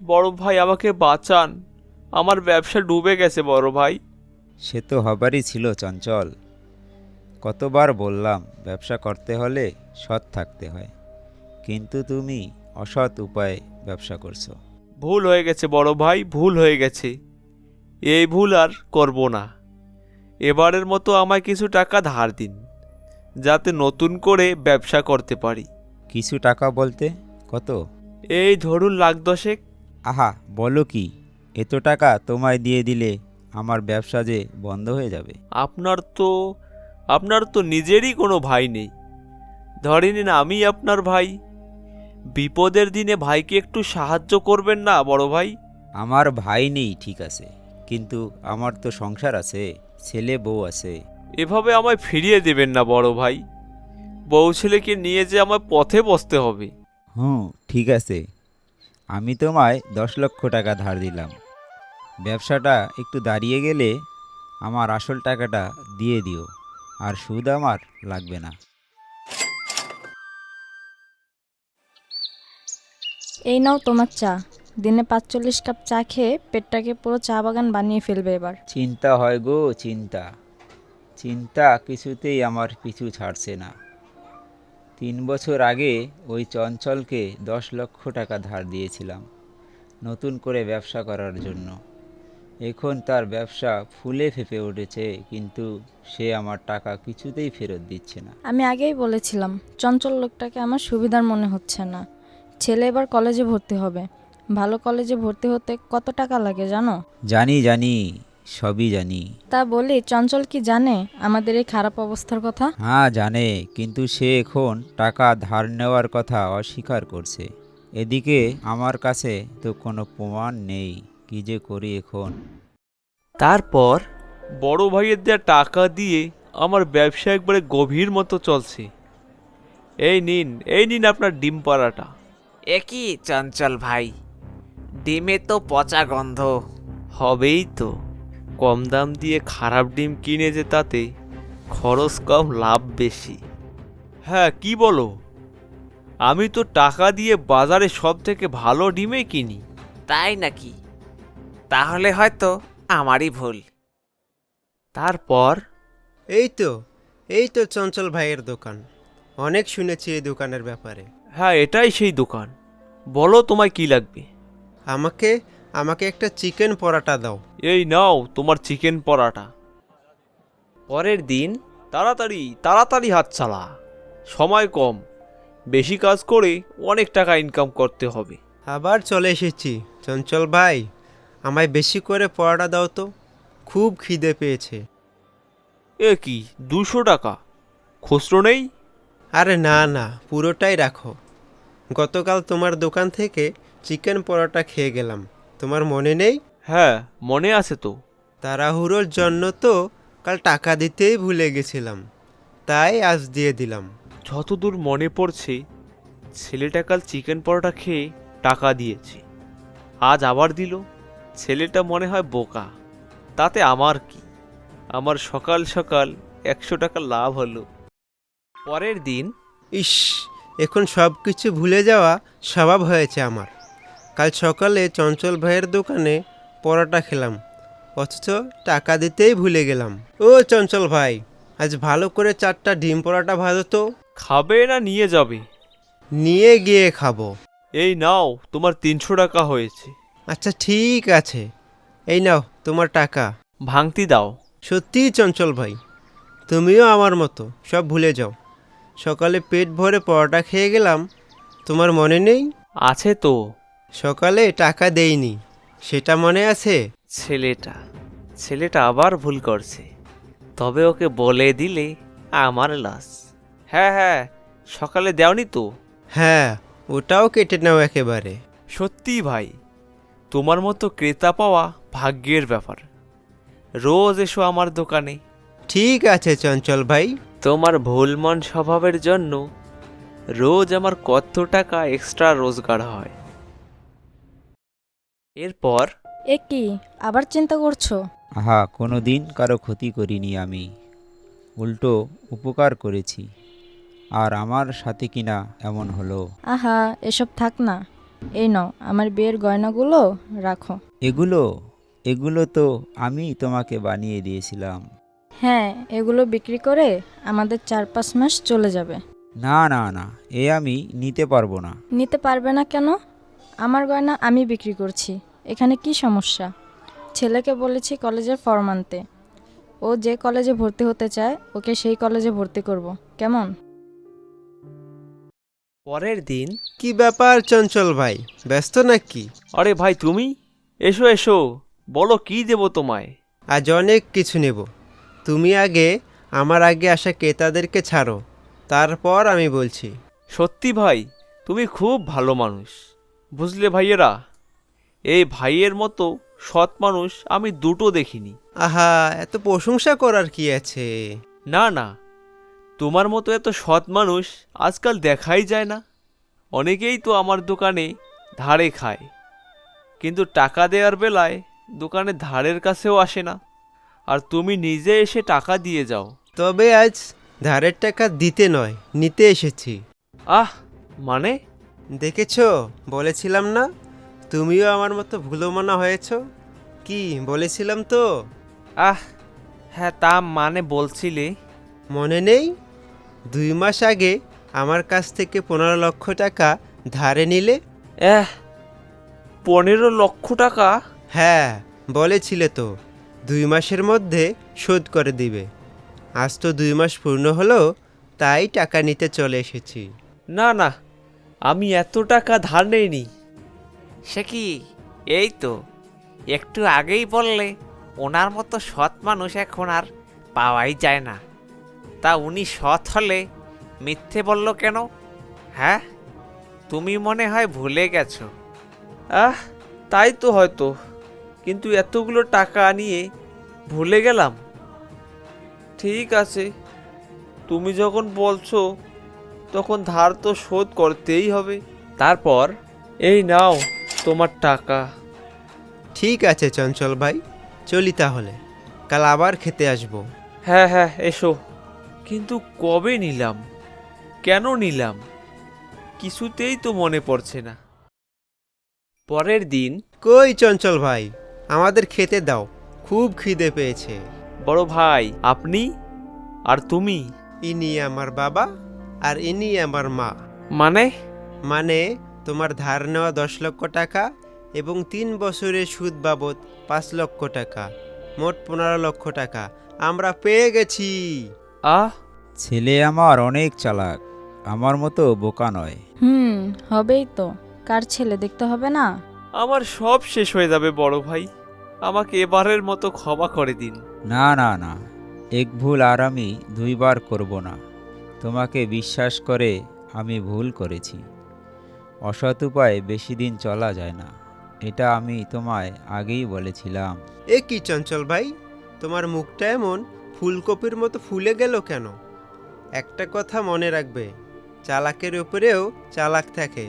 বড় ভাই আমাকে বাঁচান, আমার ব্যবসা ডুবে গেছে বড় ভাই। সে তো হবারই ছিল চঞ্চল। কতবার বললাম ব্যবসা করতে হলে সৎ থাকতে হয়, কিন্তু তুমি অসৎ উপায়ে ব্যবসা করছো। ভুল হয়ে গেছে বড় ভাই, ভুল হয়ে গেছে। এই ভুল আর করব না। এবারের মতো আমায় কিছু টাকা ধার দিন, যাতে নতুন করে ব্যবসা করতে পারি। কিছু টাকা বলতে কত? এই ধরুন লাখ 10। আহা, বলো কি! এত টাকা তোমায় দিয়ে দিলে আমার ব্যবসা যে বন্ধ হয়ে যাবে। আপনার তো নিজেরই কোনো ভাই নেই। ধরে নিন আমি আপনার ভাই। বিপদের দিনে ভাইকে একটু সাহায্য করবেন না বড় ভাই? আমার ভাই নেই ঠিক আছে, কিন্তু আমার তো সংসার আছে, ছেলে বউ আছে। এভাবে আমায় ফিরিয়ে দেবেন না বড় ভাই। বউ ছেলেকে নিয়ে যে আমায় পথে বসতে হবে। হুম, ঠিক আছে। আমি তোমায় 10 লক্ষ টাকা ধার দিলাম। ব্যবসাটা একটু দাঁড়িয়ে গেলে আমার আসল টাকাটা দিয়ে দিও, আর সুদ আমার লাগবে না। এই নাও তোমার চা। দিনে 45 কাপ চা খেয়ে পেটটাকে পুরো চা বাগান বানিয়ে ফেলবে এবার। চিন্তা হয় গো, চিন্তা। চিন্তা কিছুতেই আমার পিছু ছাড়ছে না। 3 বছর আগে ওই চঞ্চলকে 10 লক্ষ টাকা ধার দিয়েছিলাম নতুন করে ব্যবসা করার জন্য। এখন তার ব্যবসা ফুলে ফেঁপে উঠেছে, কিন্তু সে আমার টাকা কিছুতেই ফেরত দিচ্ছে না। আমি আগেই বলেছিলাম চঞ্চল লোকটাকে আমার সুবিধার মনে হচ্ছে না। ছেলে এবার কলেজে ভর্তি হবে। ভালো কলেজে ভর্তি হতে কত টাকা লাগে জানো? জানি জানি, সবই জানি। তা বলি, চঞ্চল কি জানে আমাদের এই খারাপ অবস্থার কথা? হ্যাঁ জানে, কিন্তু সে এখন টাকা ধার নেওয়ার কথা অস্বীকার করছে। এদিকে আমার কাছে তো কোনো প্রমাণ নেই, কি যে করি এখন। তারপর বড় ভাইয়ের দেওয়া টাকা দিয়ে আমার ব্যবসা একবারে গভীর মতো চলছে। এই নিন আপনার ডিম পাড়াটা। একই চঞ্চল ভাই, ডিমে তো পচা গন্ধ। হবেই তো, কম দাম দিয়ে খারাপ ডিম কিনে যে তাতে খরচ কম লাভ বেশি। হ্যাঁ কি বলো? আমি তো টাকা দিয়ে বাজারে সব থেকে ভালো ডিমই কিনি। তাই নাকি? তাহলে হয়তো আমারই ভুল। তারপর এই তো এই তো চঞ্চল ভাইয়ের দোকান। অনেক শুনেছি এই দোকানের ব্যাপারে। হ্যাঁ এটাই সেই দোকান। বলো তোমায় কি লাগবে? আমাকে আমাকে একটা চিকেন পরাটা দাও। এই নাও তোমার চিকেন পরাটা। পরের দিন তাড়াতাড়ি তাড়াতাড়ি হাত চালা, সময় কম, বেশি কাজ করে অনেক টাকা ইনকাম করতে হবে। আবার চলে এসেছি চঞ্চল ভাই, আমায় বেশি করে পরাটা দাও তো, খুব খিদে পেয়েছে। এ কি, 200 টাকা? খুচরো নেই? আরে না না, পুরোটাই রাখো। গতকাল তোমার দোকান থেকে চিকেন পরাটা খেয়ে গেলাম, তোমার মনে নেই? হ্যাঁ মনে আছে তো। তাড়াহুড়োর জন্য তো কাল টাকা দিতেই ভুলে গেছিলাম, তাই আজ দিয়ে দিলাম। যতদূর মনে পড়ছে, ছেলেটা কাল চিকেন পরোটা খেয়ে টাকা দিয়েছে, আজ আবার দিল। ছেলেটা মনে হয় বোকা, তাতে আমার কি? আমার সকাল সকাল 100 টাকা লাভ হলো। পরের দিন ইস, এখন সব কিছু ভুলে যাওয়া স্বভাব হয়েছে আমার। কাল সকালে চঞ্চল ভাইয়ের দোকানে পরোটা খেলাম, অথচ টাকা দিতেই ভুলে গেলাম। ও চঞ্চল ভাই, আজ ভালো করে 4টা ডিম পরোটা ভাজো তো। খাবে না নিয়ে যাবে? নিয়ে গিয়ে খাবো। এই নাও তোমার 300 টাকা হয়েছে। আচ্ছা ঠিক আছে, এই নাও তোমার টাকা। ভাঙতি দাও। সত্যিই চঞ্চল ভাই, তুমিও আমার মতো সব ভুলে যাও। সকালে পেট ভরে পরোটা খেয়ে গেলাম, তোমার মনে নেই? আছে তো। সকালে টাকা দেইনি, সেটা মনে আছে? ছেলেটা ছেলেটা আবার ভুল করছে, তবে ওকে বলে দিলে আমার লস। হ্যাঁ হ্যাঁ, সকালে দেওনি তো। হ্যাঁ, ওটাও কেটে নাও একেবারে। সত্যি ভাই, তোমার মতো ক্রেতা পাওয়া ভাগ্যের ব্যাপার। রোজ এসো আমার দোকানে। ঠিক আছে চঞ্চল ভাই। তোমার ভুল মন স্বভাবের জন্য রোজ আমার কত টাকা এক্সট্রা রোজগার হয়। এরপর এ কি, আবার চিন্তা করছো? আহা, কোনো দিন কারো ক্ষতি করিনি আমি, উল্টো উপকার করেছি। আর আমার সাথে কিনা এমন হলো। আহা, এসব থাক না। এই নাও আমার বিয়ের গয়নাগুলো রাখো। এগুলো এগুলো তো আমি তোমাকে বানিয়ে দিয়েছিলাম। হ্যাঁ, এগুলো বিক্রি করে আমাদের 4-5 মাস চলে যাবে। না না না, এ আমি নিতে পারবো না। নিতে পারবে না কেন? আমার গয়না আমি বিক্রি করছি, এখানে কি সমস্যা? ছেলেকে বলেছি কলেজের ফর্ম আনতে, ও যে কলেজে ভর্তি হতে চায় ওকে সেই কলেজে ভর্তি করব, কেমন? পরের দিন, কি ব্যাপার চঞ্চল ভাই, ব্যস্ত নাকি? আরে ভাই তুমি, এসো এসো, বলো কি দেবো তোমায়। আজ অনেক কিছু নেব। তুমি আগে আমার আগে আসা ক্রেতাদেরকে ছাড়ো, তারপর আমি বলছি। সত্যি ভাই, তুমি খুব ভালো মানুষ, বুঝলে ভাইয়েরা, এই ভাইয়ের মতো সৎ মানুষ আমি দুটো দেখিনি। আহা, এত প্রশংসা করার কি আছে? না না, তোমার মতো এত সৎ মানুষ আজকাল দেখাই যায় না। অনেকেই তো আমার দোকানে ধারে খায়, কিন্তু টাকা দেওয়ার বেলায় দোকানে ধারের কাছেও আসে না, আর তুমি নিজে এসে টাকা দিয়ে যাও। তবে আজ ধারের টাকা দিতে নয়, নিতে এসেছি। আহ, মানে? দেখেছো, বলেছিলাম না তুমিও আমার মতো ভুলোমনা হয়েছ? কি বলেছিলাম তো? আহ, হ্যাঁ, তা মানে বলছিলে। মনে নেই? 2 মাস আগে আমার কাছ থেকে 15 লক্ষ টাকা ধারে নিলে। 15 লক্ষ টাকা? হ্যাঁ, বলেছিলে তো 2 মাসের মধ্যে শোধ করে দিবে। আজ তো 2 মাস পূর্ণ হলো, তাই টাকা নিতে চলে এসেছি। না না, আমি এত টাকা ধার নেইনি। সে কি, এই তো একটু আগেই বললে ওনার মতো সৎ মানুষ এখন আর পাওয়াই যায় না। তা উনি সৎ হলে মিথ্যে বলল কেন? হ্যাঁ, তুমি মনে হয় ভুলে গেছো। তাই তো হয়তো, কিন্তু এতগুলো টাকা নিয়ে ভুলে গেলাম। ঠিক আছে, তুমি যখন বলছো তখন ধার তো শোধ করতেই হবে। তারপর এই নাও তোমার টাকা। ঠিক আছে চঞ্চল ভাই, চলি তাহলে, কাল আবার খেতে আসবো। হ্যাঁ হ্যাঁ, এসো। কিন্তু কবে নিলাম, কেন নিলাম, কিছুতেই তো মনে পড়ছে না। পরের দিন, কই চঞ্চল ভাই, আমাদের খেতে দাও, খুব খিদে পেয়েছে। বড় ভাই আপনি আর তুমি? ইনি আমার বাবা আর ইনি আমার মা। মানে? মানে তোমার ধার নেওয়া 10 লক্ষ টাকা এবং 3 বছরের সুদ বাবদ 5 লক্ষ টাকা, মোট 15 লক্ষ টাকা আমরা পেয়ে গেছি। আহ, ছেলে আমার অনেক চালাক, আমার মতো বোকা নয়। হবেই তো, কার ছেলে দেখতে হবে না? আমার সব শেষ হয়ে যাবে বড় ভাই, আমাকে এবারের মতো ক্ষমা করে দিন। না না না, এক ভুল আর আমি 2 বার করব না। তোমাকে বিশ্বাস করে আমি ভুল করেছি। অসৎ উপায়ে বেশি দিন চলা যায় না, এটা আমি তোমায় আগেই বলেছিলাম। এ কি চঞ্চল ভাই, তোমার মুখটা এমন ফুলকপির মতো ফুলে গেল কেন? একটা কথা মনে রাখবে, চালাকের উপরেও চালাক থাকে।